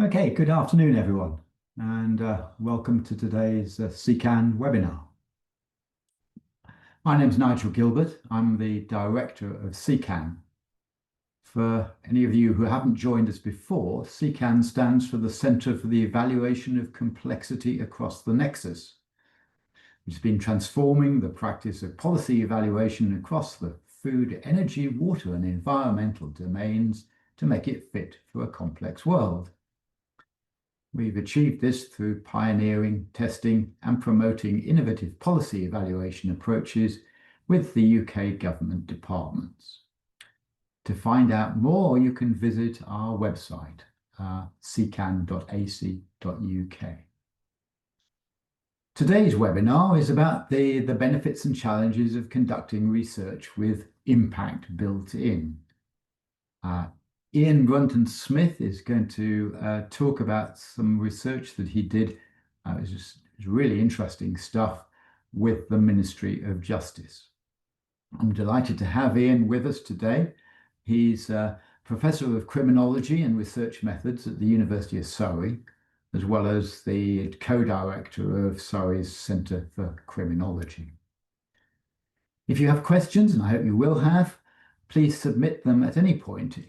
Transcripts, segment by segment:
Okay, good afternoon, everyone, and welcome to today's CECAN webinar. My name is Nigel Gilbert. I'm the director of CECAN. For any of you who haven't joined us before, CECAN stands for the Centre for the Evaluation of Complexity Across the Nexus, which has been transforming the practice of policy evaluation across the food, energy, water, and environmental domains to make it fit for a complex world. We've achieved this through pioneering, testing, and promoting innovative policy evaluation approaches with the UK government departments. To find out more, you can visit our website, cecan.ac.uk. Today's webinar is about the benefits and challenges of conducting research with impact built in. Ian Brunton-Smith is going to talk about some research that he did. It's really interesting stuff with the Ministry of Justice. I'm delighted to have Ian with us today. He's Professor of Criminology and Research Methods at the University of Surrey, as well as the co-director of Surrey's Centre for Criminology. If you have questions, and I hope you will have, please submit them at any point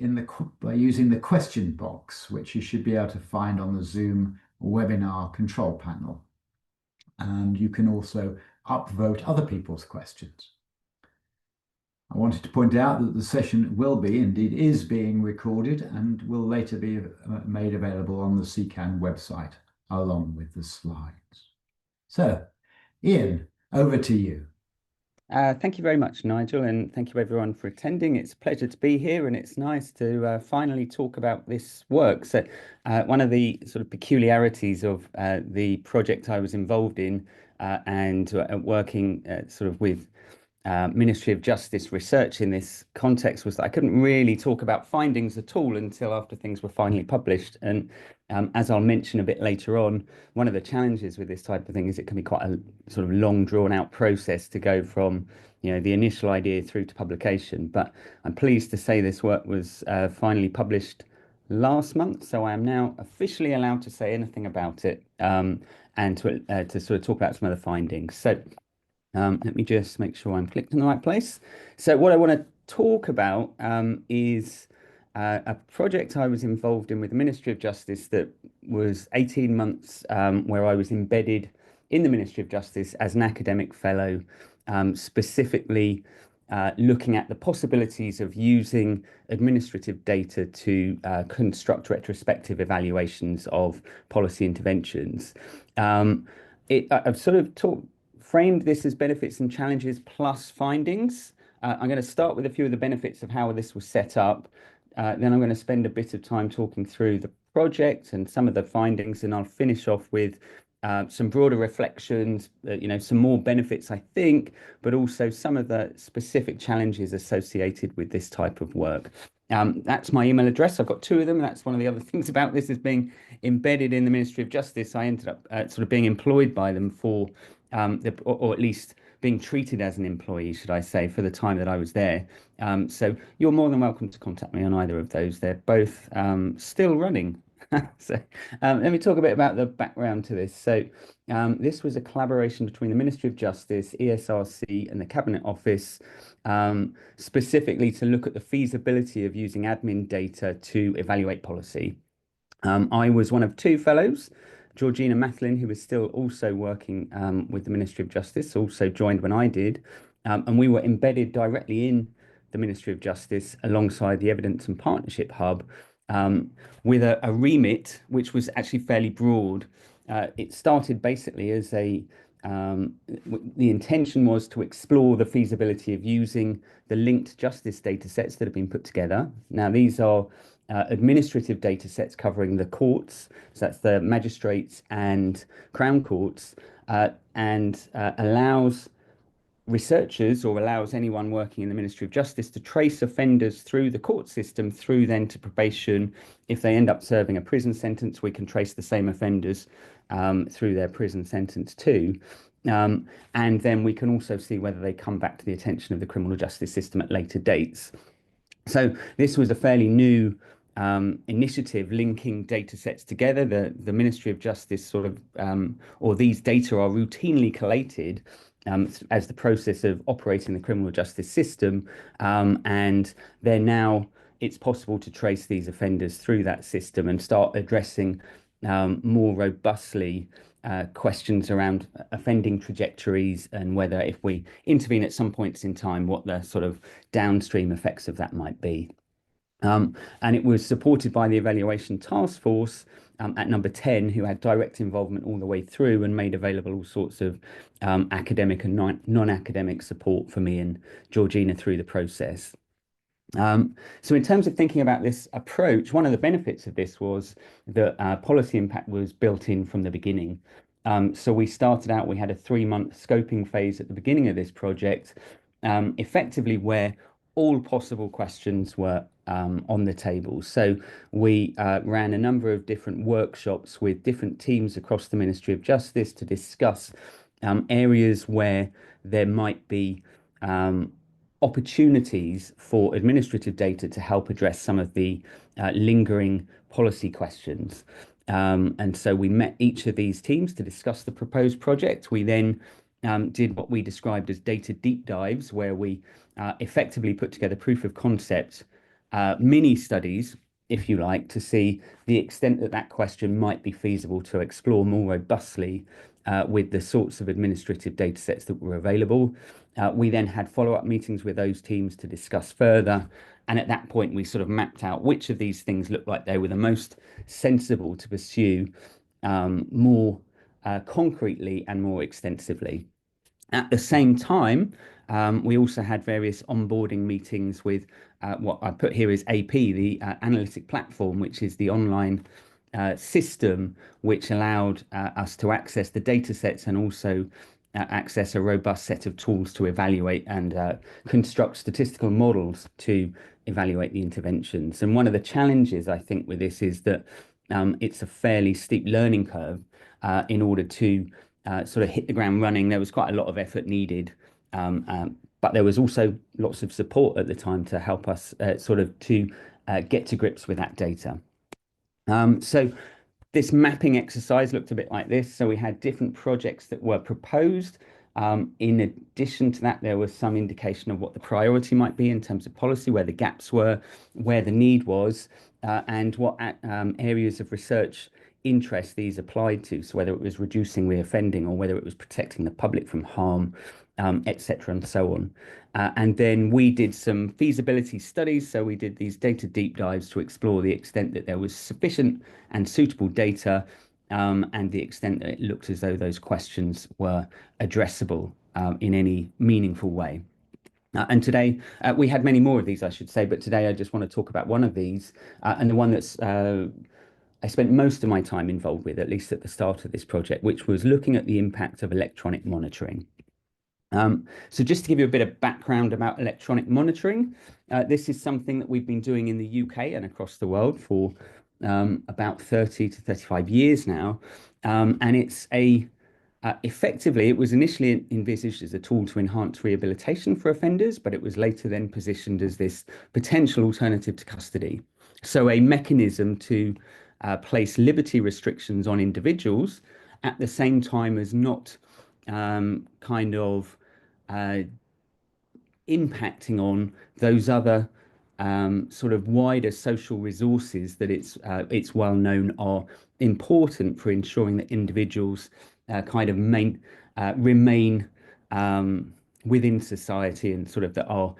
by using the question box, which you should be able to find on the Zoom webinar control panel. And you can also upvote other people's questions. I wanted to point out that the session will be, indeed is being recorded and will later be made available on the CECAN website along with the slides. So, Ian, over to you. Thank you very much, Nigel, and thank you everyone for attending. It's a pleasure to be here, and it's nice to finally talk about this work. So one of the sort of peculiarities of the project I was involved in and working sort of with Ministry of Justice research in this context was that I couldn't really talk about findings at all until after things were finally published. And as I'll mention a bit later on, one of the challenges with this type of thing is it can be quite a sort of long drawn out process to go from, the initial idea through to publication. But I'm pleased to say this work was finally published last month, so I am now officially allowed to say anything about it and to sort of talk about some of the findings. So let me just make sure I'm clicked in the right place. So what I want to talk about is a project I was involved in with the Ministry of Justice that was 18 months where I was embedded in the Ministry of Justice as an academic fellow, specifically looking at the possibilities of using administrative data to construct retrospective evaluations of policy interventions. I've sort of framed this as benefits and challenges plus findings. I'm going to start with a few of the benefits of how this was set up. Then I'm going to spend a bit of time talking through the project and some of the findings, and I'll finish off with some broader reflections, some more benefits, I think, but also some of the specific challenges associated with this type of work. That's my email address. I've got two of them. That's one of the other things about this is being embedded in the Ministry of Justice. I ended up sort of being employed by them for or at least being treated as an employee, should I say, for the time that I was there. So you're more than welcome to contact me on either of those. They're both still running. So let me talk a bit about the background to this. So this was a collaboration between the Ministry of Justice, ESRC, and the Cabinet Office, specifically to look at the feasibility of using admin data to evaluate policy. I was one of two fellows. Georgina Mathlin, who was still also working with the Ministry of Justice, also joined when I did. And we were embedded directly in the Ministry of Justice alongside the Evidence and Partnership Hub with a remit which was actually fairly broad. It started basically as the intention was to explore the feasibility of using the linked justice data sets that have been put together. Now, these are administrative data sets covering the courts, so that's the magistrates and Crown Courts, and allows researchers or allows anyone working in the Ministry of Justice to trace offenders through the court system through then to probation. If they end up serving a prison sentence, we can trace the same offenders through their prison sentence too. And then we can also see whether they come back to the attention of the criminal justice system at later dates. So this was a fairly new initiative linking data sets together. The Ministry of Justice sort of, or these data are routinely collated as the process of operating the criminal justice system. And they're now, it's possible to trace these offenders through that system and start addressing more robustly questions around offending trajectories and whether if we intervene at some points in time, what the sort of downstream effects of that might be. And it was supported by the evaluation task force at number 10, who had direct involvement all the way through and made available all sorts of academic and non-academic support for me and Georgina through the process. So in terms of thinking about this approach, one of the benefits of this was that policy impact was built in from the beginning. So we started out, we had a 3-month scoping phase at the beginning of this project, effectively where all possible questions were on the table. So we ran a number of different workshops with different teams across the Ministry of Justice to discuss areas where there might be opportunities for administrative data to help address some of the lingering policy questions. And so we met each of these teams to discuss the proposed project. We then did what we described as data deep dives, where we effectively put together proof of concept mini studies, if you like, to see the extent that that question might be feasible to explore more robustly with the sorts of administrative data sets that were available. We then had follow-up meetings with those teams to discuss further. And at that point, we sort of mapped out which of these things looked like they were the most sensible to pursue more concretely and more extensively. At the same time, we also had various onboarding meetings with what I put here is AP, the analytic platform, which is the online system which allowed us to access the data sets and also access a robust set of tools to evaluate and construct statistical models to evaluate the interventions. And one of the challenges, I think, with this is that it's a fairly steep learning curve in order to sort of hit the ground running. There was quite a lot of effort needed, but there was also lots of support at the time to help us sort of to get to grips with that data. So this mapping exercise looked a bit like this. So we had different projects that were proposed. In addition to that, there was some indication of what the priority might be in terms of policy, where the gaps were, where the need was, and what areas of research interest these applied to. So whether it was reducing reoffending or whether it was protecting the public from harm, etc., and so on. And then we did some feasibility studies. So we did these data deep dives to explore the extent that there was sufficient and suitable data, and the extent that it looked as though those questions were addressable in any meaningful way. And today, we had many more of these, I should say, but today I just want to talk about one of these, and the one that's I spent most of my time involved with, at least at the start of this project, which was looking at the impact of electronic monitoring. So just to give you a bit of background about electronic monitoring, this is something that we've been doing in the UK and across the world for about 30 to 35 years now. And it's effectively, it was initially envisaged as a tool to enhance rehabilitation for offenders, but it was later then positioned as this potential alternative to custody. So a mechanism to place liberty restrictions on individuals at the same time as not kind of impacting on those other sort of wider social resources that it's well known are important for ensuring that individuals kind of remain within society and sort of that are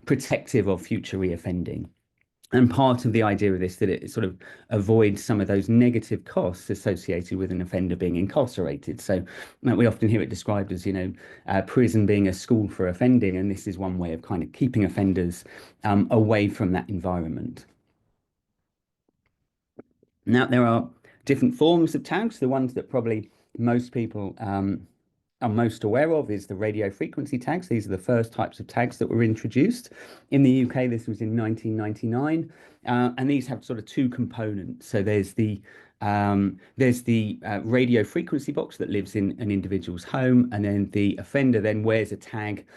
protective of future reoffending. And part of the idea of this, that it sort of avoids some of those negative costs associated with an offender being incarcerated. So we often hear it described as, prison being a school for offending, and this is one way of kind of keeping offenders away from that environment. Now, there are different forms of tags. The ones that probably most people are most aware of is the radio frequency tags. These are the first types of tags that were introduced. In the UK, this was in 1999. And these have sort of two components. So there's the radio frequency box that lives in an individual's home, and then the offender then wears a tag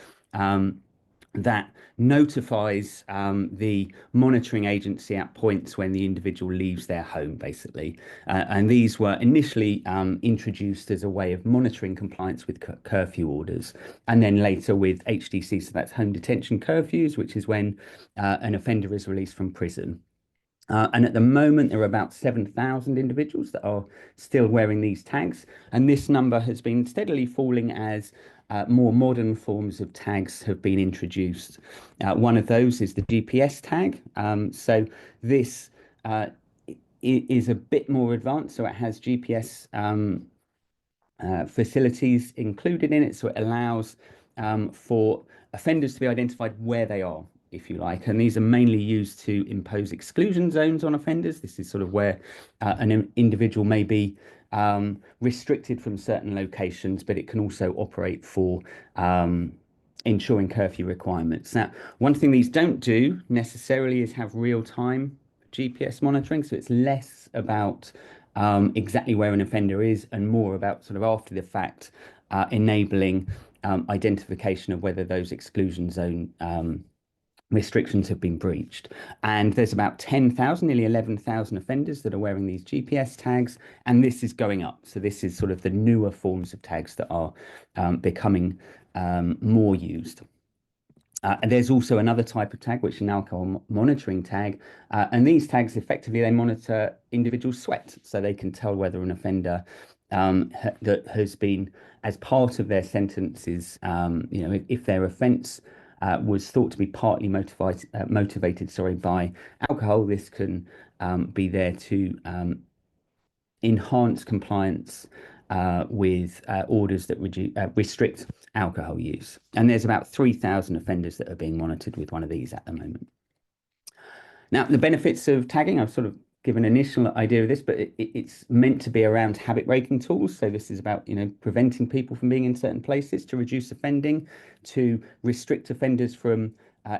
that notifies the monitoring agency at points when the individual leaves their home, basically. And these were initially introduced as a way of monitoring compliance with curfew orders, and then later with HDC, so that's home detention curfews, which is when an offender is released from prison. And at the moment, there are about 7,000 individuals that are still wearing these tags. And this number has been steadily falling as more modern forms of tags have been introduced. One of those is the GPS tag. So this is a bit more advanced. So it has GPS facilities included in it. So it allows for offenders to be identified where they are, if you like. And these are mainly used to impose exclusion zones on offenders. This is sort of where an individual may be restricted from certain locations, but it can also operate for ensuring curfew requirements. Now, one thing these don't do necessarily is have real-time GPS monitoring. So it's less about exactly where an offender is and more about sort of after the fact enabling identification of whether those exclusion zone restrictions have been breached. And there's about 10,000, nearly 11,000 offenders that are wearing these GPS tags, and this is going up. So this is sort of the newer forms of tags that are becoming more used. And there's also another type of tag, which is an alcohol monitoring tag. And these tags, effectively, they monitor individual sweat. So they can tell whether an offender that has been, as part of their sentences, if their offence was thought to be partly motivated, by alcohol, this can be there to enhance compliance with orders that restrict alcohol use. And there's about 3,000 offenders that are being monitored with one of these at the moment. Now, the benefits of tagging, I've sort of given an initial idea of this, but it's meant to be around habit breaking tools. So this is about, preventing people from being in certain places, to reduce offending, to restrict offenders from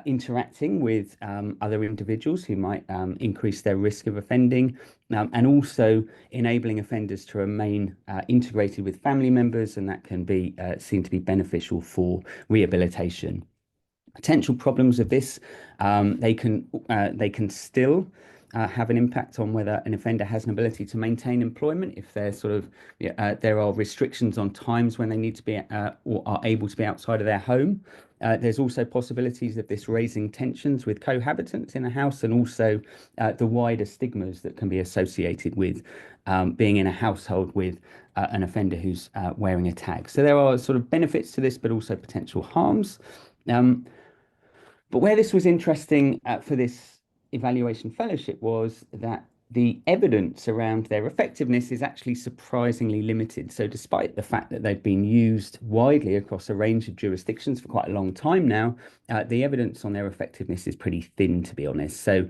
interacting with other individuals who might increase their risk of offending, and also enabling offenders to remain integrated with family members, and that can be seen to be beneficial for rehabilitation. Potential problems of this, they can still have an impact on whether an offender has an ability to maintain employment if there are restrictions on times when they need to be or are able to be outside of their home. There's also possibilities of this raising tensions with cohabitants in a house, and also the wider stigmas that can be associated with being in a household with an offender who's wearing a tag. So there are sort of benefits to this, but also potential harms. But where this was interesting for this evaluation fellowship was that the evidence around their effectiveness is actually surprisingly limited. So despite the fact that they've been used widely across a range of jurisdictions for quite a long time now, the evidence on their effectiveness is pretty thin, to be honest. So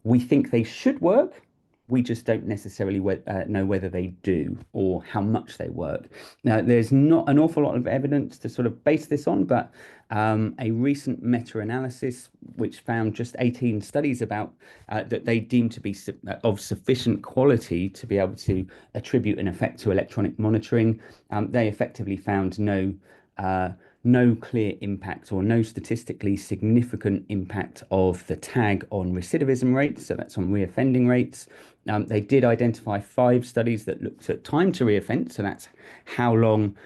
we think they should work. We just don't necessarily know whether they do or how much they work. Now, there's not an awful lot of evidence to sort of base this on, but a recent meta-analysis which found just 18 studies about that they deemed to be of sufficient quality to be able to attribute an effect to electronic monitoring. They effectively found no clear impact or no statistically significant impact of the tag on recidivism rates, so that's on reoffending rates. They did identify 5 studies that looked at time to reoffend, so that's how long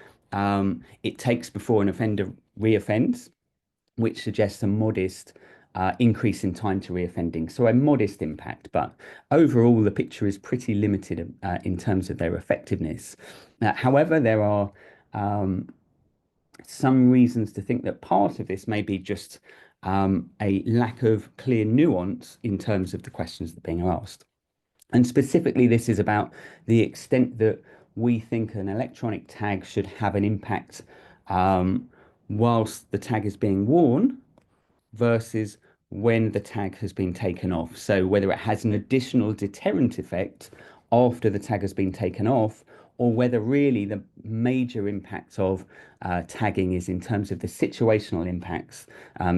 it takes before an offender reoffends, which suggests a modest increase in time to reoffending. So a modest impact, but overall the picture is pretty limited in terms of their effectiveness. However, there are some reasons to think that part of this may be just a lack of clear nuance in terms of the questions that are being asked. And specifically, this is about the extent that we think an electronic tag should have an impact whilst the tag is being worn versus when the tag has been taken off. So whether it has an additional deterrent effect after the tag has been taken off, or whether really the major impact of tagging is in terms of the situational impacts.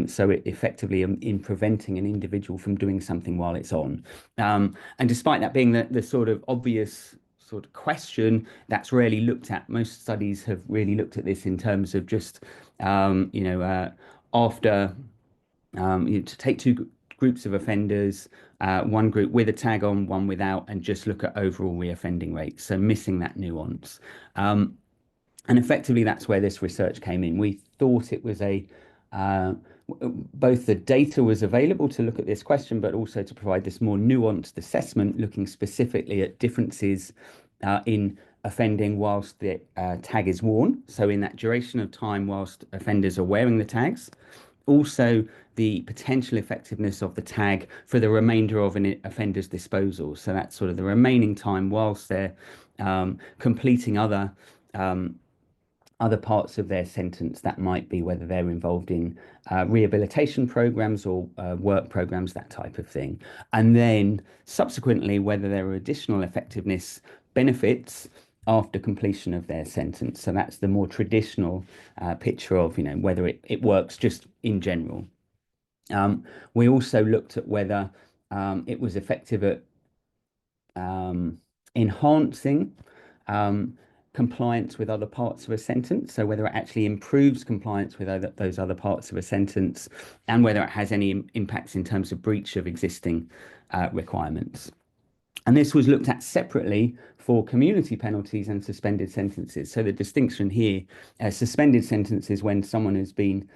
So it effectively in preventing an individual from doing something while it's on. And despite that being the sort of obvious sort of question, that's rarely looked at. Most studies have really looked at this in terms of just, after to take two groups of offenders, one group with a tag on, one without, and just look at overall reoffending rates. So missing that nuance. And effectively, that's where this research came in. We thought it was both the data was available to look at this question, but also to provide this more nuanced assessment, looking specifically at differences in offending whilst the tag is worn. So in that duration of time whilst offenders are wearing the tags. Also, the potential effectiveness of the tag for the remainder of an offender's disposal. So that's sort of the remaining time whilst they're completing other parts of their sentence. That might be whether they're involved in rehabilitation programs or work programs, that type of thing. And then subsequently, whether there are additional effectiveness benefits after completion of their sentence. So that's the more traditional picture of, whether it works just in general. We also looked at whether it was effective at enhancing compliance with other parts of a sentence, so whether it actually improves compliance with those other parts of a sentence, and whether it has any impacts in terms of breach of existing requirements. And this was looked at separately for community penalties and suspended sentences. So the distinction here, suspended sentences when someone has been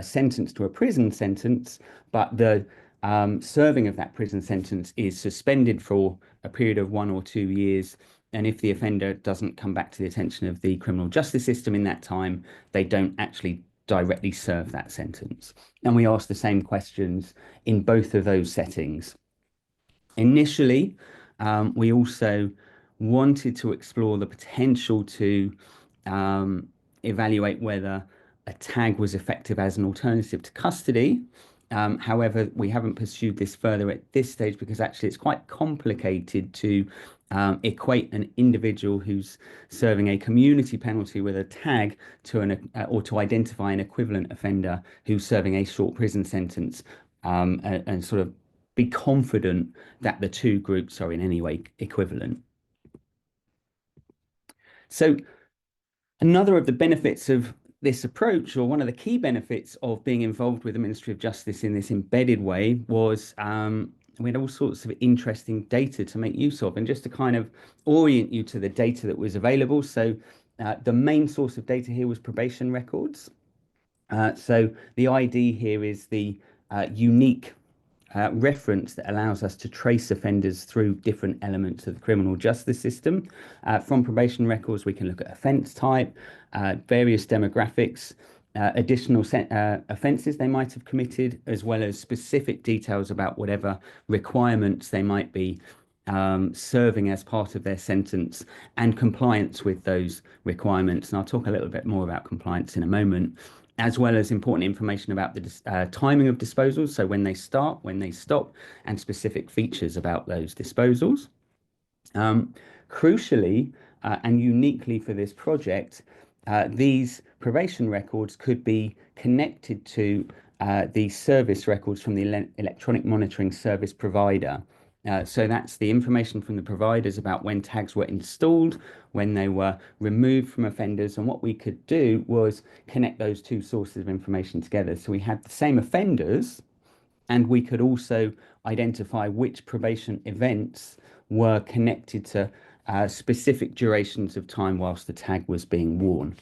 sentenced to a prison sentence, but the serving of that prison sentence is suspended for a period of 1 or 2 years. And if the offender doesn't come back to the attention of the criminal justice system in that time, they don't actually directly serve that sentence. And we asked the same questions in both of those settings. Initially, we also wanted to explore the potential to evaluate whether a tag was effective as an alternative to custody. However, we haven't pursued this further at this stage because actually it's quite complicated to equate an individual who's serving a community penalty with a tag to or to identify an equivalent offender who's serving a short prison sentence, and sort of be confident that the two groups are in any way equivalent. So another of the benefits of this approach, or one of the key benefits of being involved with the Ministry of Justice in this embedded way, was we had all sorts of interesting data to make use of, and just to kind of orient you to the data that was available. So the main source of data here was probation records. So the ID here is the unique reference that allows us to trace offenders through different elements of the criminal justice system. From probation records, we can look at offence type, various demographics, additional offences they might have committed, as well as specific details about whatever requirements they might be serving as part of their sentence, and compliance with those requirements. And I'll talk a little bit more about compliance in a moment, as well as important information about the timing of disposals, so when they start, when they stop, and specific features about those disposals. Crucially, and uniquely for this project, these probation records could be connected to the service records from the electronic monitoring service provider. So that's the information from the providers about when tags were installed, when they were removed from offenders. And what we could do was connect those two sources of information together. So we had the same offenders, and we could also identify which probation events were connected to specific durations of time whilst the tag was being worn.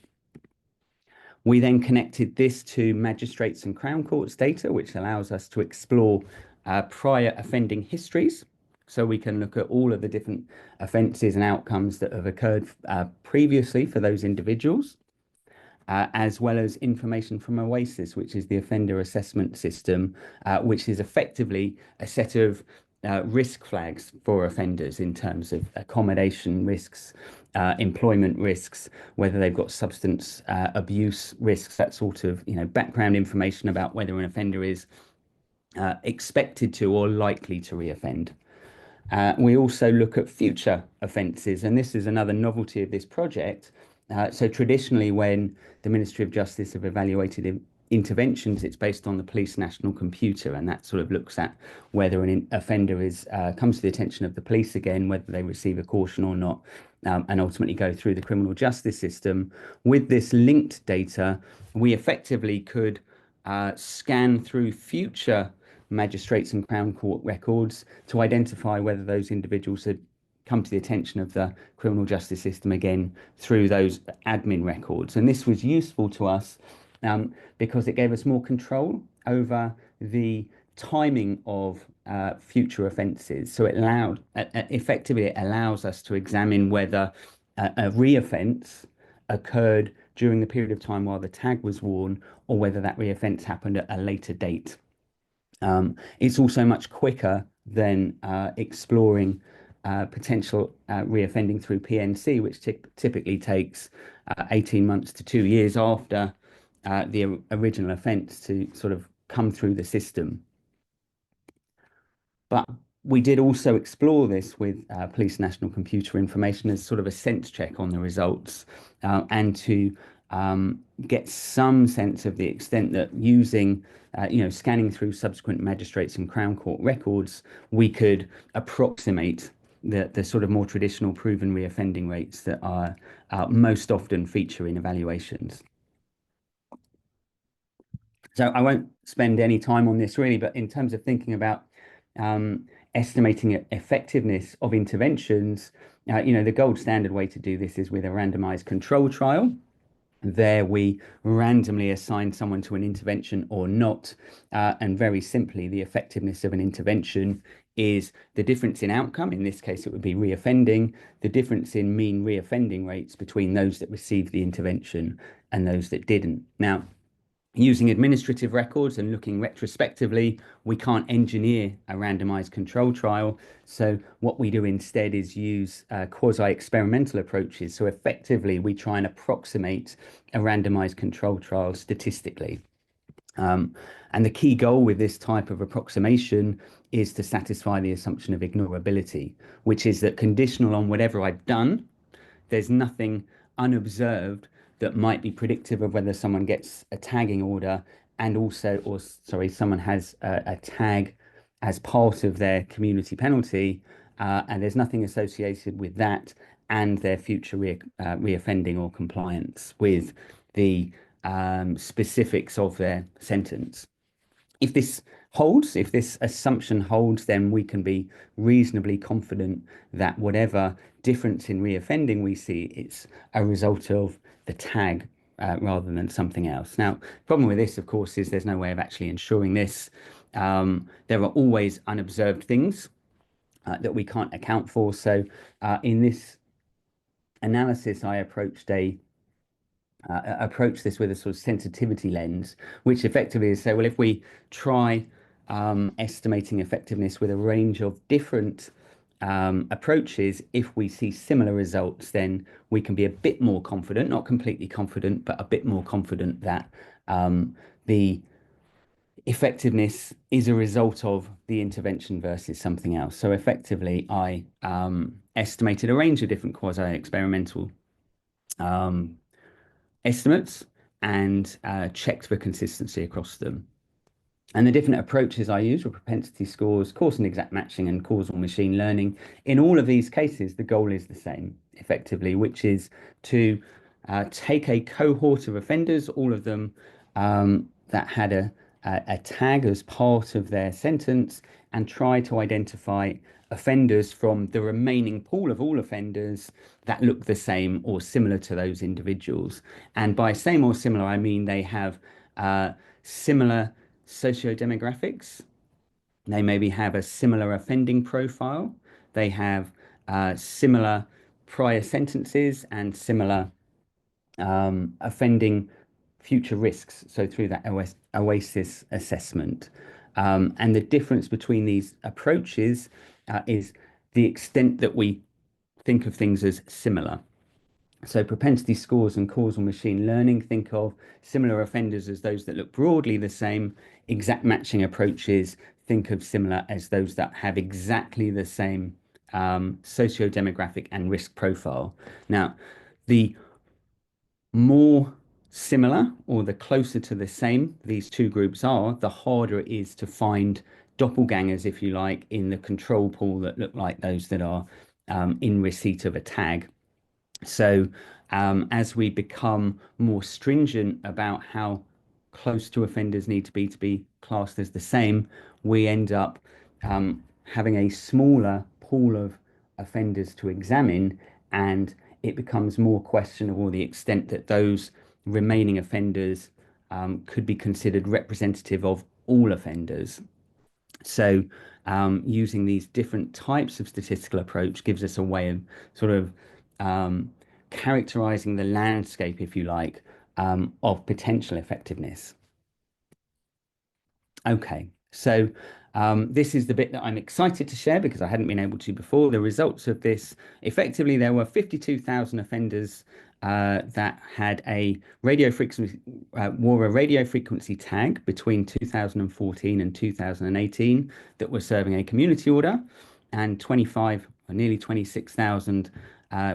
We then connected this to magistrates and Crown Courts data, which allows us to explore prior offending histories. So we can look at all of the different offences and outcomes that have occurred previously for those individuals, as well as information from OASIS, which is the offender assessment system, which is effectively a set of risk flags for offenders in terms of accommodation risks, employment risks, whether they've got substance abuse risks, that sort of background information about whether an offender is expected to or likely to reoffend. We also look at future offences, and this is another novelty of this project. So traditionally, when the Ministry of Justice have evaluated interventions, it's based on the police national computer, and that sort of looks at whether an offender comes to the attention of the police again, whether they receive a caution or not, and ultimately go through the criminal justice system. With this linked data, we effectively could scan through future magistrates and Crown Court records to identify whether those individuals had come to the attention of the criminal justice system again through those admin records. And this was useful to us because it gave us more control over the timing of future offences. So it allowed, effectively, it allows us to examine whether a re-offence occurred during the period of time while the tag was worn, or whether that re-offence happened at a later date. It's also much quicker than exploring potential reoffending through PNC, which typically takes 18 months to 2 years after the original offence to sort of come through the system. But we did also explore this with Police National Computer Information as sort of a sense check on the results, and to get some sense of the extent that using, scanning through subsequent magistrates and Crown Court records, we could approximate the sort of more traditional proven reoffending rates that are most often feature in evaluations. So I won't spend any time on this really, but in terms of thinking about estimating effectiveness of interventions, the gold standard way to do this is with a randomized control trial. There we randomly assign someone to an intervention or not, and very simply, the effectiveness of an intervention is the difference in outcome. In this case, it would be reoffending, the difference in mean reoffending rates between those that received the intervention and those that didn't. Now, using administrative records and looking retrospectively, we can't engineer a randomized control trial. So what we do instead is use quasi-experimental approaches. So effectively, we try and approximate a randomized control trial statistically. And the key goal with this type of approximation is to satisfy the assumption of ignorability, which is that conditional on whatever I've done, there's nothing unobserved that might be predictive of whether someone gets a tagging order, and also, or sorry, someone has a tag as part of their community penalty, and there's nothing associated with that and their future reoffending or compliance with the specifics of their sentence. If this holds, if this assumption holds, then we can be reasonably confident that whatever difference in reoffending we see, it's a result of the tag rather than something else. Now, the problem with this, of course, is there's no way of actually ensuring this. There are always unobserved things that we can't account for. So in this analysis, I approached this with a sort of sensitivity lens, which effectively is say, well, if we try estimating effectiveness with a range of different approaches, if we see similar results, then we can be a bit more confident, not completely confident, but a bit more confident that the effectiveness is a result of the intervention versus something else. So effectively, I estimated a range of different quasi-experimental estimates and checked for consistency across them. And the different approaches I used were propensity scores, cause and exact matching, and causal machine learning. In all of these cases, the goal is the same, effectively, which is to take a cohort of offenders, all of them that had a tag as part of their sentence, and try to identify offenders from the remaining pool of all offenders that look the same or similar to those individuals. And by same or similar, I mean they have similar socio-demographics. They maybe have a similar offending profile. They have similar prior sentences and similar offending future risks. So through that OASIS assessment. And the difference between these approaches is the extent that we think of things as similar. So propensity scores and causal machine learning think of similar offenders as those that look broadly the same. Exact matching approaches think of similar as those that have exactly the same socio-demographic and risk profile. Now, the more similar or the closer to the same these two groups are, the harder it is to find doppelgangers, if you like, in the control pool that look like those that are in receipt of a tag. So as we become more stringent about how close to offenders need to be classed as the same, we end up having a smaller pool of offenders to examine, and it becomes more questionable the extent that those remaining offenders could be considered representative of all offenders. So using these different types of statistical approach gives us a way of sort of characterizing the landscape, if you like, of potential effectiveness. Okay, so this is the bit that I'm excited to share because I hadn't been able to before. The results of this, effectively, there were 52,000 offenders that had a radio frequency, wore a radio frequency tag between 2014 and 2018 that were serving a community order, and 25 or nearly 26,000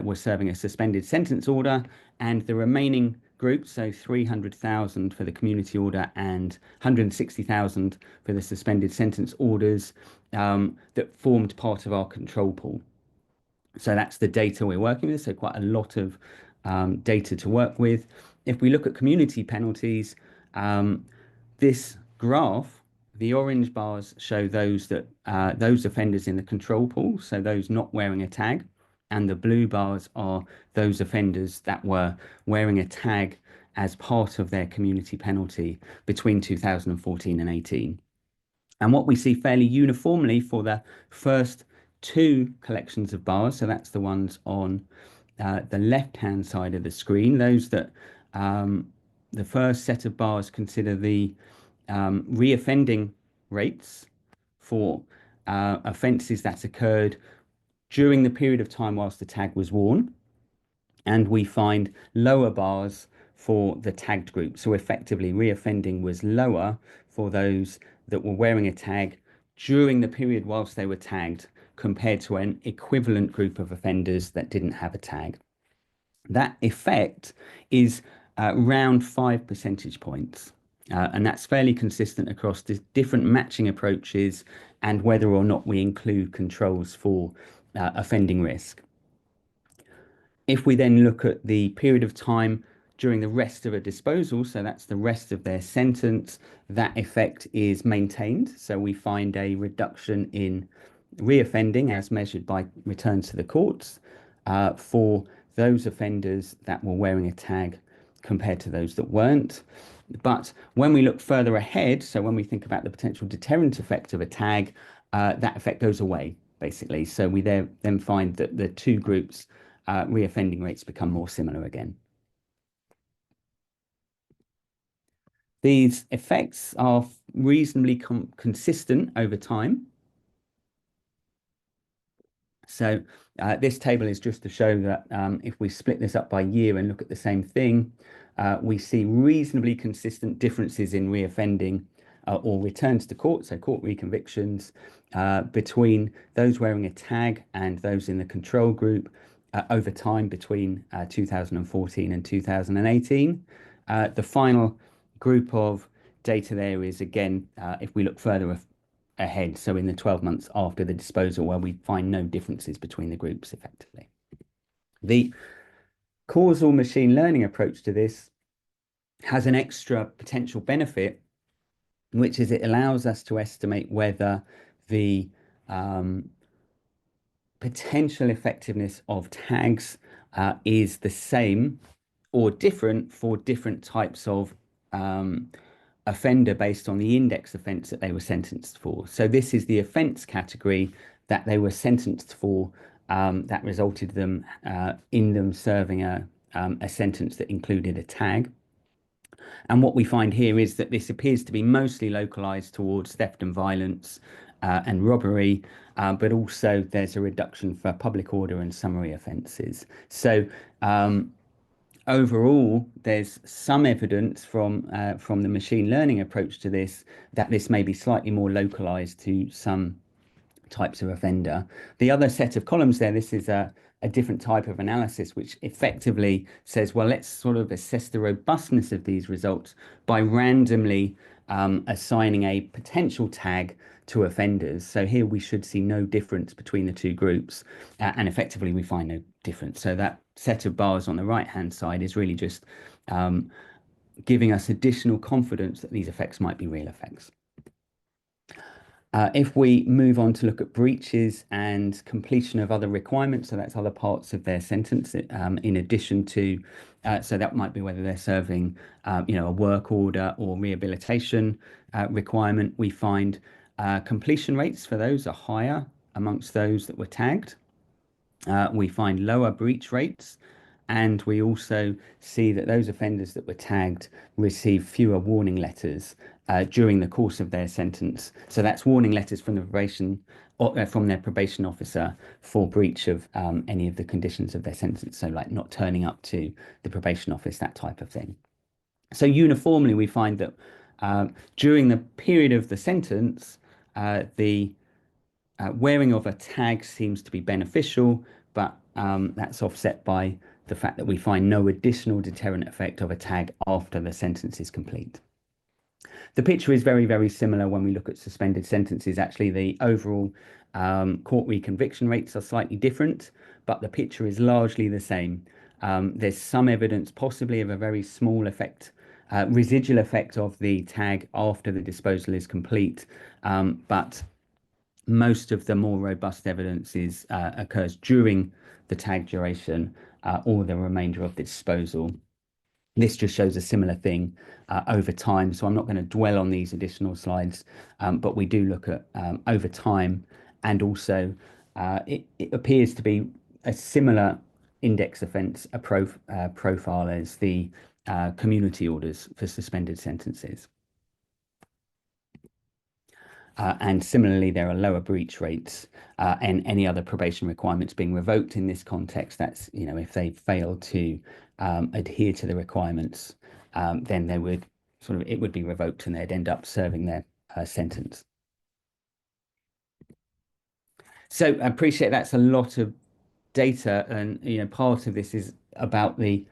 were serving a suspended sentence order, and the remaining group, so 300,000 for the community order and 160,000 for the suspended sentence orders, that formed part of our control pool. So that's the data we're working with, so quite a lot of data to work with. If we look at community penalties, this graph, the orange bars show those offenders in the control pool, so those not wearing a tag, and the blue bars are those offenders that were wearing a tag as part of their community penalty between 2014 and 18. And what we see fairly uniformly for the first two collections of bars, so that's the ones on the left-hand side of the screen, those that the first set of bars consider the reoffending rates for offences that occurred during the period of time whilst the tag was worn, and we find lower bars for the tagged group. So effectively, reoffending was lower for those that were wearing a tag during the period whilst they were tagged compared to an equivalent group of offenders that didn't have a tag. That effect is around 5 percentage points. And that's fairly consistent across the different matching approaches and whether or not we include controls for offending risk. If we then look at the period of time during the rest of a disposal, so that's the rest of their sentence, that effect is maintained. So we find a reduction in reoffending as measured by returns to the courts for those offenders that were wearing a tag compared to those that weren't. But when we look further ahead, so when we think about the potential deterrent effect of a tag, that effect goes away, basically. So we then find that the two groups' reoffending rates become more similar again. These effects are reasonably consistent over time. So this table is just to show that if we split this up by year and look at the same thing, we see reasonably consistent differences in reoffending or returns to court, so court reconvictions, between those wearing a tag and those in the control group over time between 2014 and 2018. The final group of data there is, again, if we look further ahead, so in the 12 months after the disposal, where we find no differences between the groups effectively. The causal machine learning approach to this has an extra potential benefit, which is it allows us to estimate whether the potential effectiveness of tags is the same or different for different types of offender based on the index offence that they were sentenced for. So this is the offence category that they were sentenced for that resulted them in them serving a sentence that included a tag. And what we find here is that this appears to be mostly localized towards theft and violence and robbery, but also there's a reduction for public order and summary offences. So overall, there's some evidence from the machine learning approach to this that this may be slightly more localized to some types of offender. The other set of columns there, this is a different type of analysis, which effectively says, well, let's sort of assess the robustness of these results by randomly assigning a potential tag to offenders. So here we should see no difference between the two groups, and effectively we find no difference. So that set of bars on the right hand side is really just giving us additional confidence that these effects might be real effects. If we move on to look at breaches and completion of other requirements, so that's other parts of their sentence, in addition to, so that might be whether they're serving, a work order or rehabilitation requirement, we find completion rates for those are higher amongst those that were tagged. We find lower breach rates, and we also see that those offenders that were tagged receive fewer warning letters during the course of their sentence. So that's warning letters from from their probation officer for breach of any of the conditions of their sentence. So like not turning up to the probation office, that type of thing. So uniformly, we find that during the period of the sentence, the wearing of a tag seems to be beneficial, but that's offset by the fact that we find no additional deterrent effect of a tag after the sentence is complete. The picture is very, very similar when we look at suspended sentences. Actually, the overall court reconviction rates are slightly different, but the picture is largely the same. There's some evidence possibly of a very small effect, residual effect of the tag after the disposal is complete, but most of the more robust evidence occurs during the tag duration or the remainder of the disposal. This just shows a similar thing over time. So I'm not going to dwell on these additional slides, but we do look at over time, and also it appears to be a similar index offence profile as the community orders for suspended sentences. And similarly, there are lower breach rates and any other probation requirements being revoked in this context. That's, if they fail to adhere to the requirements, then it would be revoked and they'd end up serving their sentence. So I appreciate that's a lot of data, and part of this is about the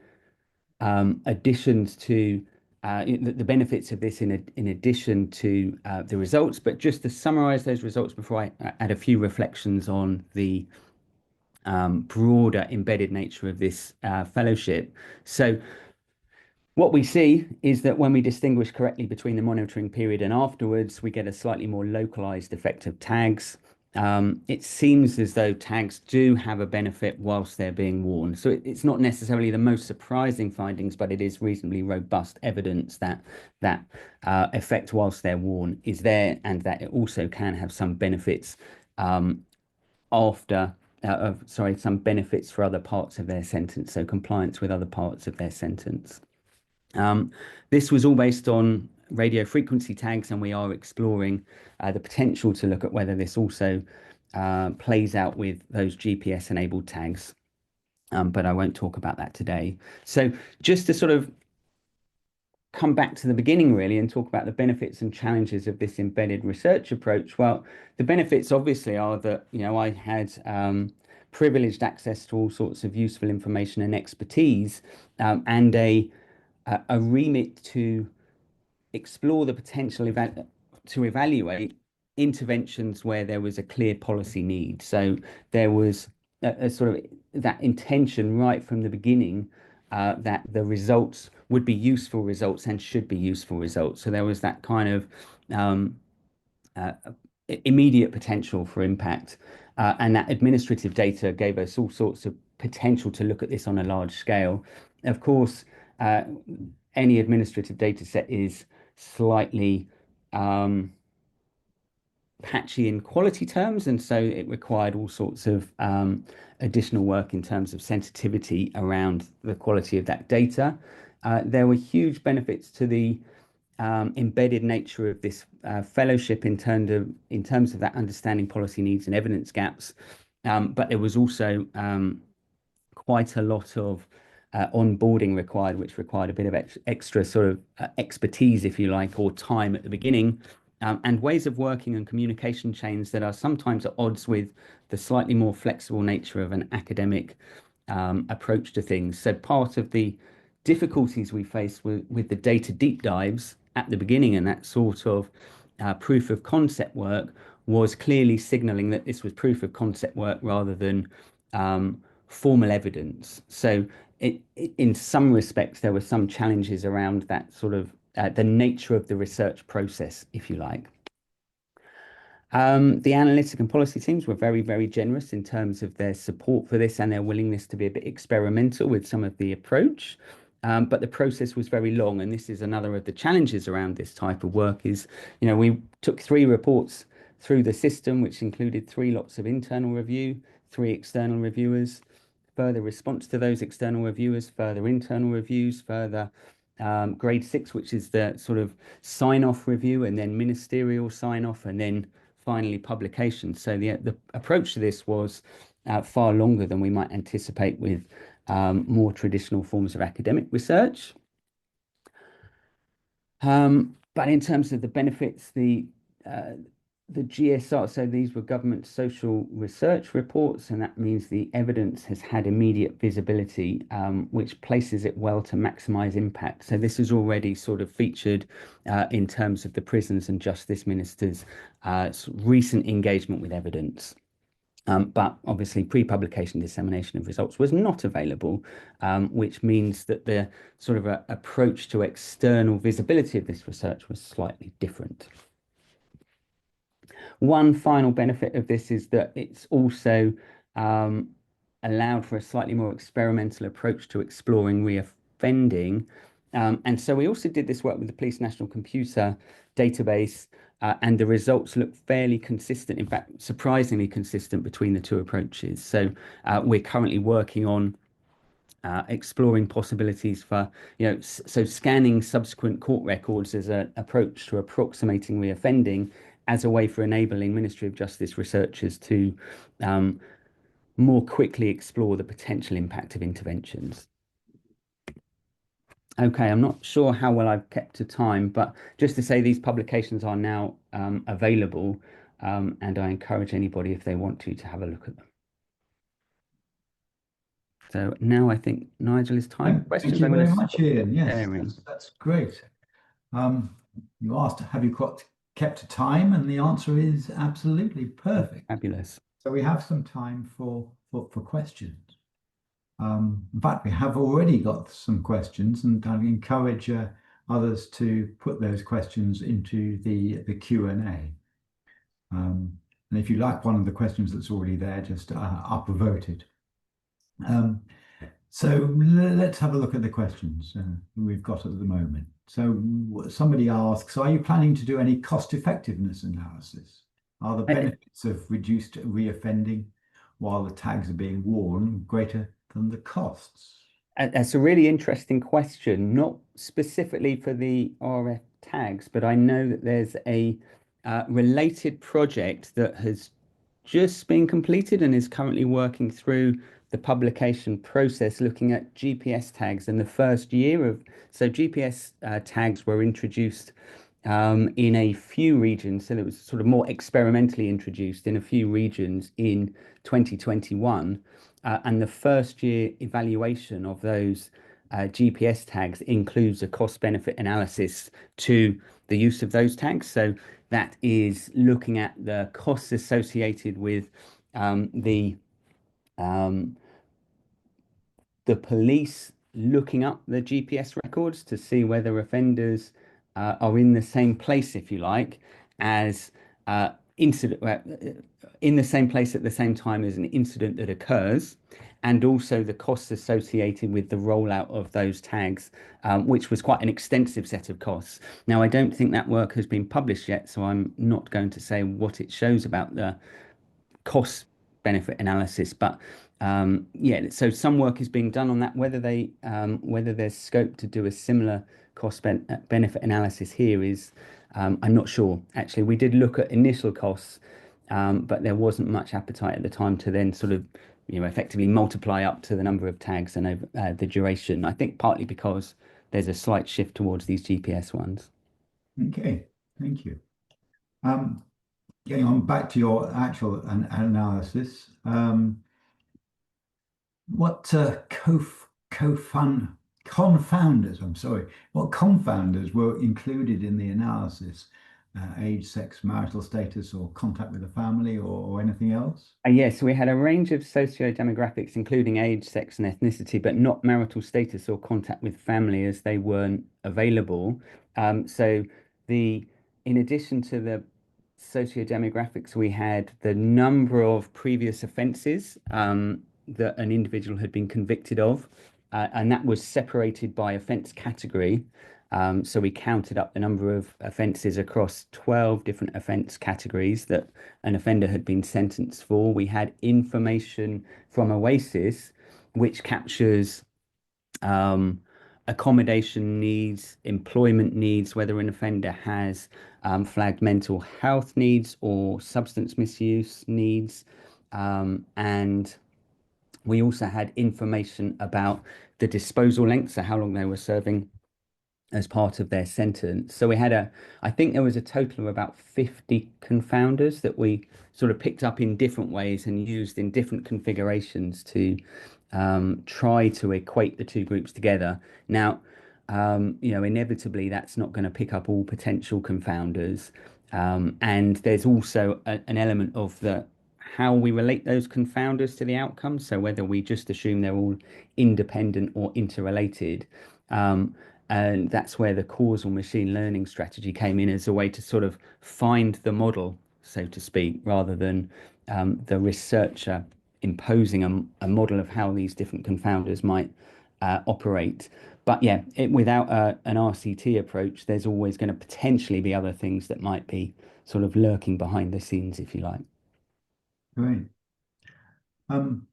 additions to the benefits of this in addition to the results. But just to summarize those results before I add a few reflections on the broader embedded nature of this fellowship. So what we see is that when we distinguish correctly between the monitoring period and afterwards, we get a slightly more localized effect of tags. It seems as though tags do have a benefit whilst they're being worn. So it's not necessarily the most surprising findings, but it is reasonably robust evidence that effect whilst they're worn is there, and that it also can have some benefits some benefits for other parts of their sentence, so compliance with other parts of their sentence. This was all based on radio frequency tags, and we are exploring the potential to look at whether this also plays out with those GPS-enabled tags, but I won't talk about that today. So just to sort of come back to the beginning really and talk about the benefits and challenges of this embedded research approach. Well, the benefits obviously are that, I had privileged access to all sorts of useful information and expertise, and a remit to explore the potential to evaluate interventions where there was a clear policy need. So there was a sort of that intention right from the beginning that the results would be useful results and should be useful results. So there was that kind of immediate potential for impact, and that administrative data gave us all sorts of potential to look at this on a large scale. Of course, any administrative data set is slightly patchy in quality terms, and so it required all sorts of additional work in terms of sensitivity around the quality of that data. There were huge benefits to the embedded nature of this fellowship in terms of that understanding policy needs and evidence gaps, but there was also quite a lot of onboarding required, which required a bit of extra sort of expertise, if you like, or time at the beginning, and ways of working and communication chains that are sometimes at odds with the slightly more flexible nature of an academic approach to things. So part of the difficulties we face with the data deep dives at the beginning and that sort of proof of concept work was clearly signaling that this was proof of concept work rather than formal evidence. So in some respects, there were some challenges around that sort of the nature of the research process, if you like. The analytic and policy teams were very, very generous in terms of their support for this and their willingness to be a bit experimental with some of the approach. But the process was very long, and this is another of the challenges around this type of work is, we took 3 reports through the system, which included 3 lots of internal review, 3 external reviewers, further response to those external reviewers, further internal reviews, further grade 6, which is the sort of sign-off review, and then ministerial sign-off, and then finally publication. So the approach to this was far longer than we might anticipate with more traditional forms of academic research. But in terms of the benefits, the GSR, so these were government social research reports, and that means the evidence has had immediate visibility, which places it well to maximize impact. So this is already sort of featured in terms of the prisons and justice ministers' recent engagement with evidence. But obviously pre-publication dissemination of results was not available, which means that the sort of approach to external visibility of this research was slightly different. One final benefit of this is that it's also allowed for a slightly more experimental approach to exploring reoffending. And so we also did this work with the Police National Computer Database, and the results look fairly consistent, in fact, surprisingly consistent between the 2 approaches. So we're currently working on exploring possibilities for, so scanning subsequent court records as an approach to approximating reoffending as a way for enabling Ministry of Justice researchers to more quickly explore the potential impact of interventions. Okay, I'm not sure how well I've kept to time, but just to say these publications are now available, and I encourage anybody, if they want to have a look at them. So now I think Nigel is time for questions. Thank you very much, Ian. Yes, that's great. You asked, have you kept to time? And the answer is absolutely perfect. Fabulous. So we have some time for questions. In fact, we have already got some questions, and I encourage others to put those questions into the Q&A. And if you like one of the questions that's already there, just upvote it. So let's have a look at the questions we've got at the moment. So somebody asks, are you planning to do any cost effectiveness analysis? Are the benefits of reduced reoffending while the tags are being worn greater than the costs? That's a really interesting question, not specifically for the RF tags, but I know that there's a related project that has just been completed and is currently working through the publication process, looking at GPS tags in the first year of, so GPS tags were introduced in a few regions, so it was sort of more experimentally introduced in a few regions in 2021. And the first year evaluation of those GPS tags includes a cost benefit analysis to the use of those tags. So that is looking at the costs associated with the police looking up the GPS records to see whether offenders are in the same place, if you like, as in the same place at the same time as an incident that occurs, and also the costs associated with the rollout of those tags, which was quite an extensive set of costs. Now, I don't think that work has been published yet, so I'm not going to say what it shows about the cost benefit analysis, but yeah, so some work is being done on that. Whether there's scope to do a similar cost benefit analysis here is, I'm not sure. Actually, we did look at initial costs, but there wasn't much appetite at the time to then sort of, effectively multiply up to the number of tags and over the duration. I think partly because there's a slight shift towards these GPS ones. Okay, thank you. Getting on back to your actual analysis, what confounders, what confounders were included in the analysis, age, sex, marital status, or contact with the family, or anything else? Yes, we had a range of socio-demographics, including age, sex, and ethnicity, but not marital status or contact with family as they weren't available. So the in addition to the socio-demographics, we had the number of previous offences that an individual had been convicted of, and that was separated by offence category. So we counted up the number of offences across 12 different offence categories that an offender had been sentenced for. We had information from Oasis, which captures accommodation needs, employment needs, whether an offender has flagged mental health needs or substance misuse needs. And we also had information about the disposal length, so how long they were serving as part of their sentence. So I think there was a total of about 50 confounders that we sort of picked up in different ways and used in different configurations to try to equate the two groups together. Now, inevitably that's not going to pick up all potential confounders. And there's also an element of how we relate those confounders to the outcome. So whether we just assume they're all independent or interrelated. And that's where the causal machine learning strategy came in as a way to sort of find the model, so to speak, rather than the researcher imposing a model of how these different confounders might operate. But yeah, without an RCT approach, there's always going to potentially be other things that might be sort of lurking behind the scenes, if you like. Great.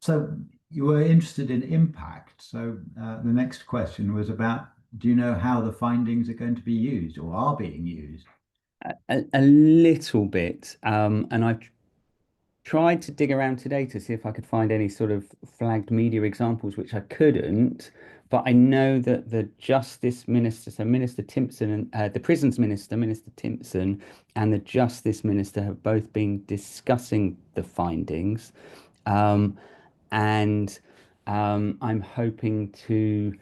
So you were interested in impact. So the next question was about, do you know how the findings are going to be used or are being used? A little bit, and I've tried to dig around today to see if I could find any sort of flagged media examples, which I couldn't. But I know that the Justice Minister, so Minister Timpson, and the Prisons Minister, Minister Timpson, and the Justice Minister have both been discussing the findings. Um, and I'm hoping to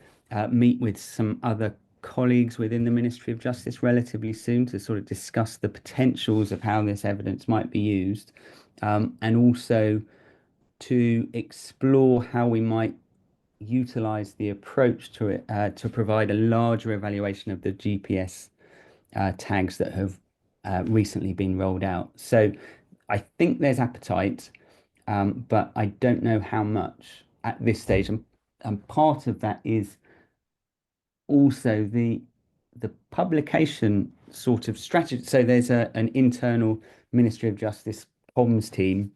meet with some other colleagues within the Ministry of Justice relatively soon to sort of discuss the potentials of how this evidence might be used, and also to explore how we might utilize the approach to it to provide a larger evaluation of the GPS tags that have recently been rolled out. So I think there's appetite, but I don't know how much at this stage. And part of that is also the publication sort of strategy. So there's an internal Ministry of Justice comms team,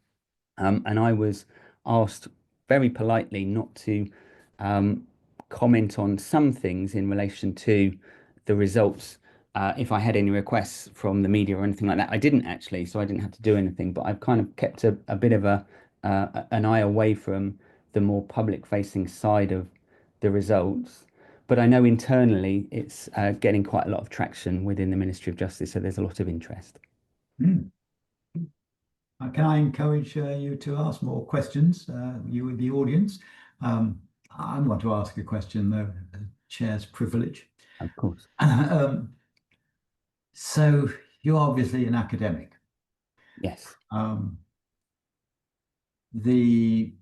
and I was asked very politely not to um, comment on some things in relation to the results. If I had any requests from the media or anything like that, I didn't actually, so I didn't have to do anything. But I've kind of kept a bit of an eye away from the more public-facing side of the results. But I know internally it's getting quite a lot of traction within the Ministry of Justice, so there's a lot of interest. Hmm. Can I encourage you to ask more questions, you, the audience? I want to ask a question, though, chair's privilege. Of course. Um, so you're obviously an academic. Yes. Um, the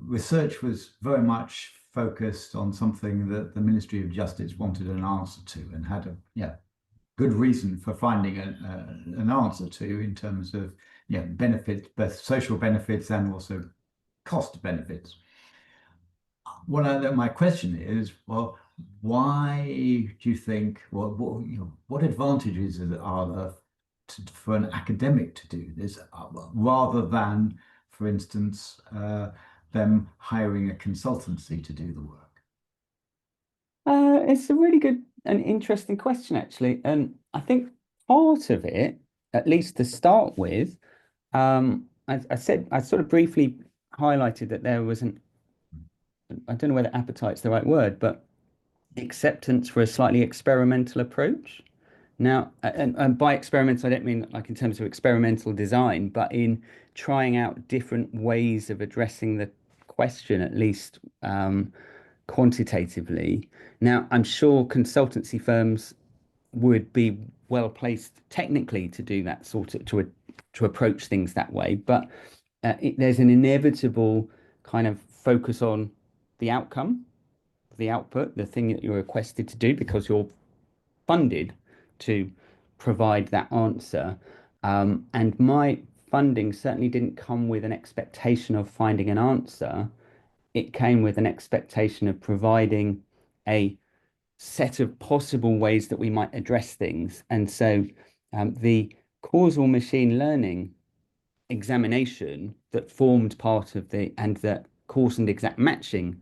research was very much focused on something that the Ministry of Justice wanted an answer to and had a good reason for finding an answer to in terms of benefits, both social benefits and also cost benefits. My question is, well, why do you think, what advantages are there for an academic to do this rather than, for instance, them hiring a consultancy to do the work? It's a really good and interesting question, actually. And I think part of it, at least to start with, I said, I sort of briefly highlighted that there was I don't know whether appetite's the right word, but acceptance for a slightly experimental approach. Now, and by experimental, I don't mean like in terms of experimental design, but in trying out different ways of addressing the question, at least quantitatively. Now, I'm sure consultancy firms would be well placed technically to do that sort of to approach things that way. But there's an inevitable kind of focus on the outcome, the output, the thing that you're requested to do because you're funded to provide that answer. And my funding certainly didn't come with an expectation of finding an answer. It came with an expectation of providing a set of possible ways that we might address things. And so the causal machine learning examination that formed part of and that course and exact matching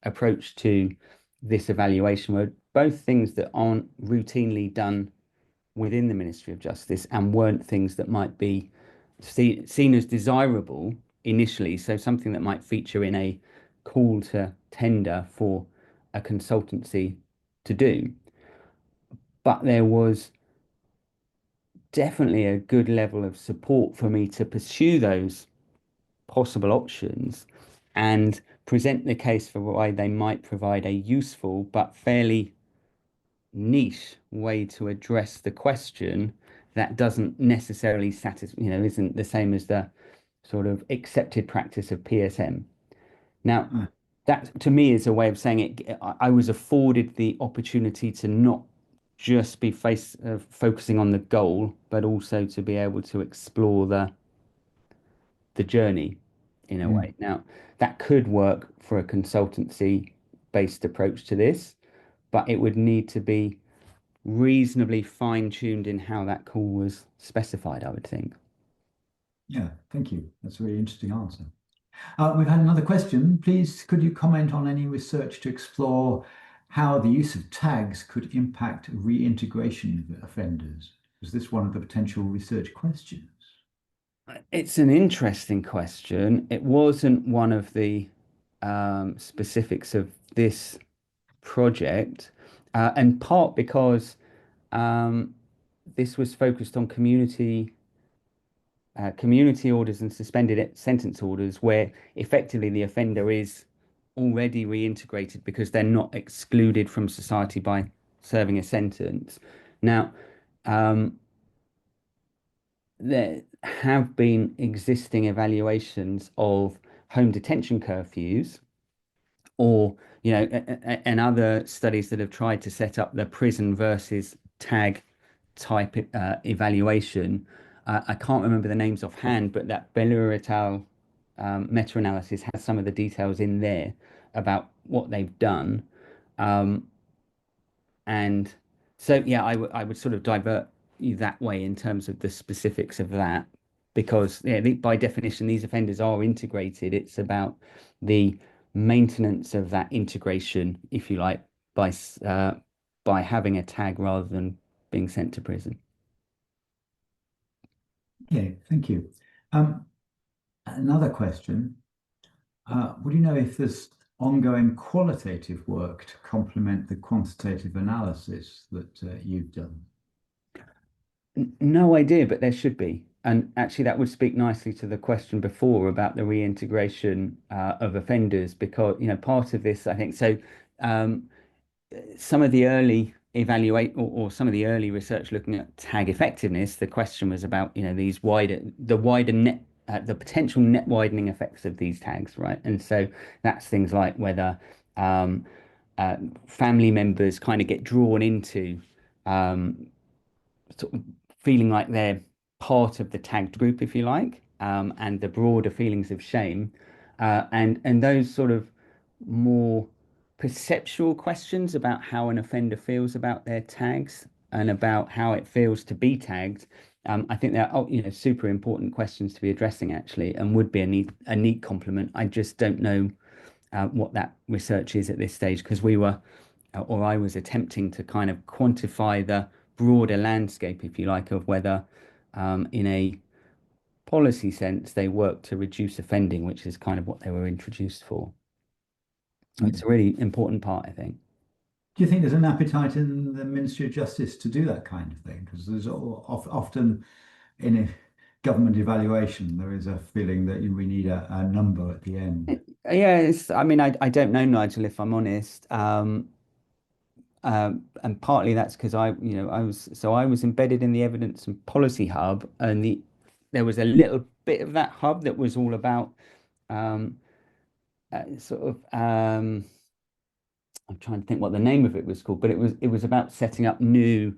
approach to this evaluation were both things that aren't routinely done within the Ministry of Justice and weren't things that might be seen as desirable initially. So something that might feature in a call to tender for a consultancy to do. But there was definitely a good level of support for me to pursue those possible options and present the case for why they might provide a useful but fairly niche way to address the question that doesn't necessarily satisfy, isn't the same as the sort of accepted practice of PSM. Now, that to me is a way of saying it. I was afforded the opportunity to not just be focusing on the goal, but also to be able to explore the journey in a way. Now, that could work for a consultancy based approach to this, but it would need to be reasonably fine-tuned in how that call was specified, I would think. Yeah, thank you. That's a really interesting answer. We've had another question. Please, could you comment on any research to explore how the use of tags could impact reintegration of offenders? Is this one of the potential research questions? It's an interesting question. It wasn't one of the specifics of this project, and part because um, this was focused on community orders and suspended sentence orders, where effectively the offender is already reintegrated because they're not excluded from society by serving a sentence. Now, um, there have been existing evaluations of home detention curfews or and other studies that have tried to set up the prison versus tag type evaluation. I can't remember the names offhand, but that Bellur et al. Meta-analysis has some of the details in there about what they've done. Um, and so, yeah, I would sort of divert you that way in terms of the specifics of that, because yeah, by definition, these offenders are integrated. It's about the maintenance of that integration, if you like, by having a tag rather than being sent to prison. Okay, thank you. Another question. Would you know if there's ongoing qualitative work to complement the quantitative analysis that you've done? No idea, but there should be. And actually, that would speak nicely to the question before about the reintegration of offenders, because part of this, I think, so um, some of the early or some of the early research looking at tag effectiveness, the question was about these wider net the potential net widening effects of these tags, right? And so that's things like whether um, family members kind of get drawn into um, sort of feeling like they're part of the tagged group, if you like, and the broader feelings of shame, and those sort of more perceptual questions about how an offender feels about their tags and about how it feels to be tagged. I think they're super important questions to be addressing actually, and would be a neat complement. I just don't know what that research is at this stage because or I was attempting to kind of quantify the broader landscape, if you like, of whether in a policy sense they work to reduce offending, which is kind of what they were introduced for. It's a really important part, I think. Do you think there's an appetite in the Ministry of Justice to do that kind of thing? Because there's often in a government evaluation, there is a feeling that we need a number at the end. Yeah, I mean, I don't know, Nigel, if I'm honest. and partly that's because I was embedded in the evidence and policy hub, and there was a little bit of that hub that was all about um, sort of I'm trying to think what the name of it was called, but it was about setting up new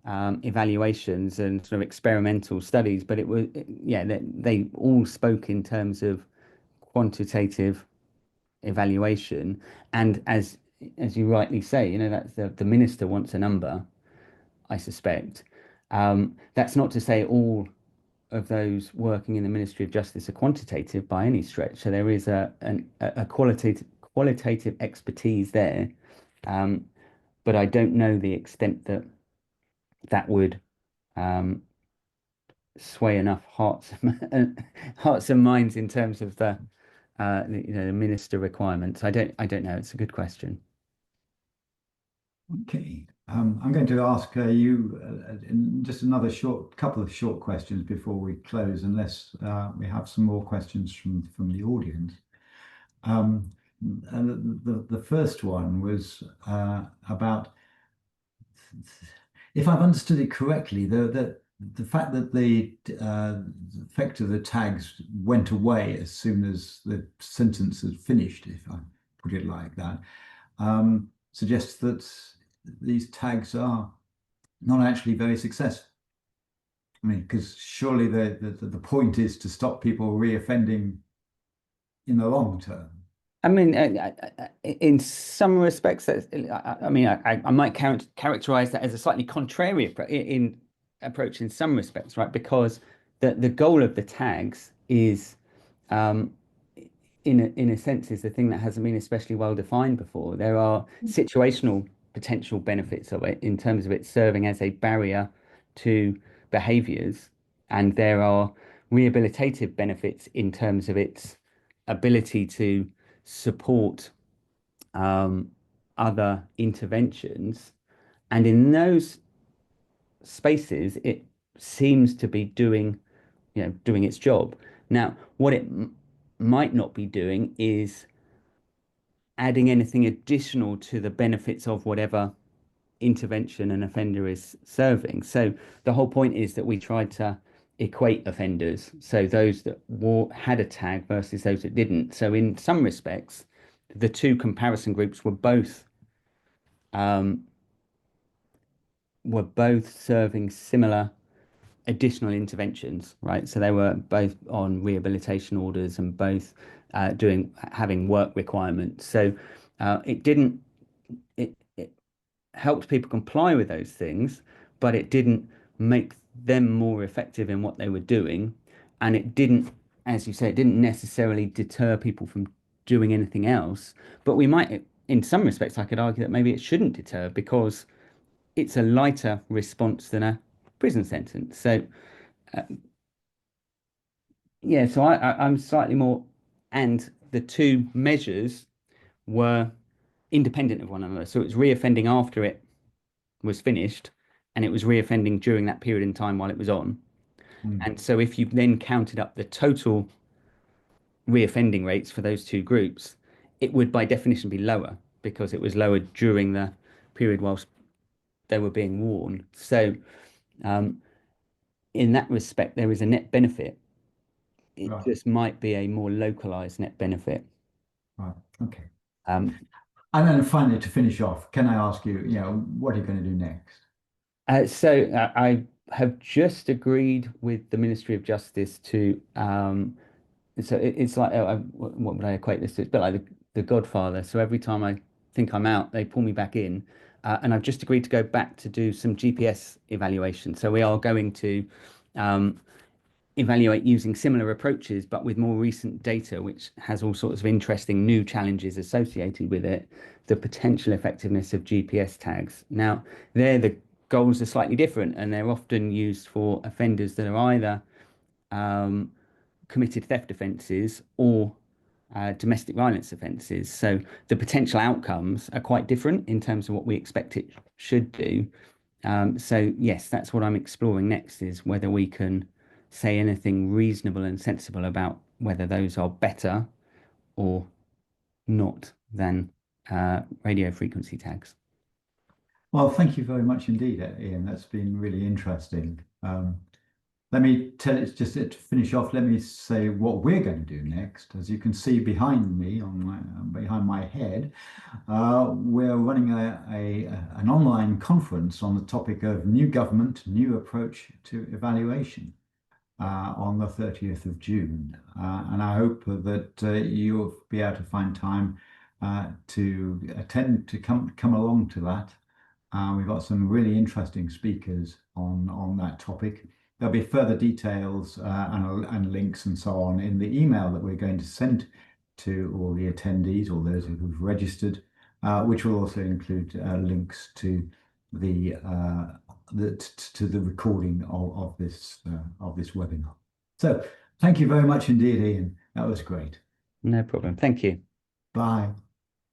evaluations and sort of experimental studies. But it was yeah, they all spoke in terms of quantitative evaluation, and as you rightly say, that's the minister wants a number, I suspect. That's not to say all of those working in the Ministry of Justice are quantitative by any stretch. So there is a qualitative expertise there, um, but I don't know the extent that that would um, sway enough hearts and minds in terms of the minister requirements. I don't know. It's a good question. Okay. I'm going to ask you just another couple of short questions before we close, unless we have some more questions from the audience. And the first one was about, if I've understood it correctly, the fact that the effect of the tags went away as soon as the sentence had finished, if I put it like that, suggests that these tags are not actually very successful. I mean, because surely the point is to stop people reoffending in the long term. I mean, in some respects, I mean, I might characterize that as a slightly contrary approach in some respects, right? Because the goal of the tags is, um, in a sense, is the thing that hasn't been especially well defined before. There are situational potential benefits of it in terms of it serving as a barrier to behaviors, and there are rehabilitative benefits in terms of its ability to support um, other interventions. And in those spaces, it seems to be doing its job. Now, what it might not be doing is adding anything additional to the benefits of whatever intervention an offender is serving. So the whole point is that we tried to equate offenders, so those that had a tag versus those that didn't. So in some respects, the two comparison groups um, were both serving similar additional interventions, right? So they were both on rehabilitation orders and both having work requirements. So it helped people comply with those things, but it didn't make them more effective in what they were doing. And it didn't, as you say, it didn't necessarily deter people from doing anything else. But we might, in some respects, I could argue that maybe it shouldn't deter because it's a lighter response than a prison sentence. So, uh, yeah, so I'm slightly more, and the two measures were independent of one another. So it was reoffending after it was finished, and it was reoffending during that period in time while it was on. Mm. And so if you then counted up the total reoffending rates for those two groups, it would by definition be lower because it was lower during the period whilst they were being worn. So um, in that respect, there is a net benefit. It Right, just might be a more localized net benefit. right, okay. Um, And then finally, to finish off, can I ask you, what are you going to do next? I have just agreed with the Ministry of Justice to it's like what would I equate this to? It's a bit like the Godfather. So every time I think I'm out, they pull me back in, and I've just agreed to go back to do some GPS evaluation. So we are going to um, evaluate using similar approaches, but with more recent data, which has all sorts of interesting new challenges associated with it, the potential effectiveness of GPS tags. Now, there the goals are slightly different, and they're often used for offenders that are either um, committed theft offences or domestic violence offences. So the potential outcomes are quite different in terms of what we expect it should do. So yes, that's what I'm exploring next is whether we can say anything reasonable and sensible about whether those are better or not than radio frequency tags. Well, thank you very much indeed, Ian. That's been really interesting. Let me tell it just to finish off. Let me say what we're going to do next. As you can see behind me, behind my head, we're running an online conference on the topic of new government, new approach to evaluation on the 30th of June. And I hope that you'll be able to find time to attend, to come along to that. We've got some really interesting speakers on that topic. There'll be further details and links and so on in the email that we're going to send to all the attendees, or those who've registered, which will also include links to the recording of this webinar. So thank you very much indeed, Ian. That was great. No problem. Thank you. Bye.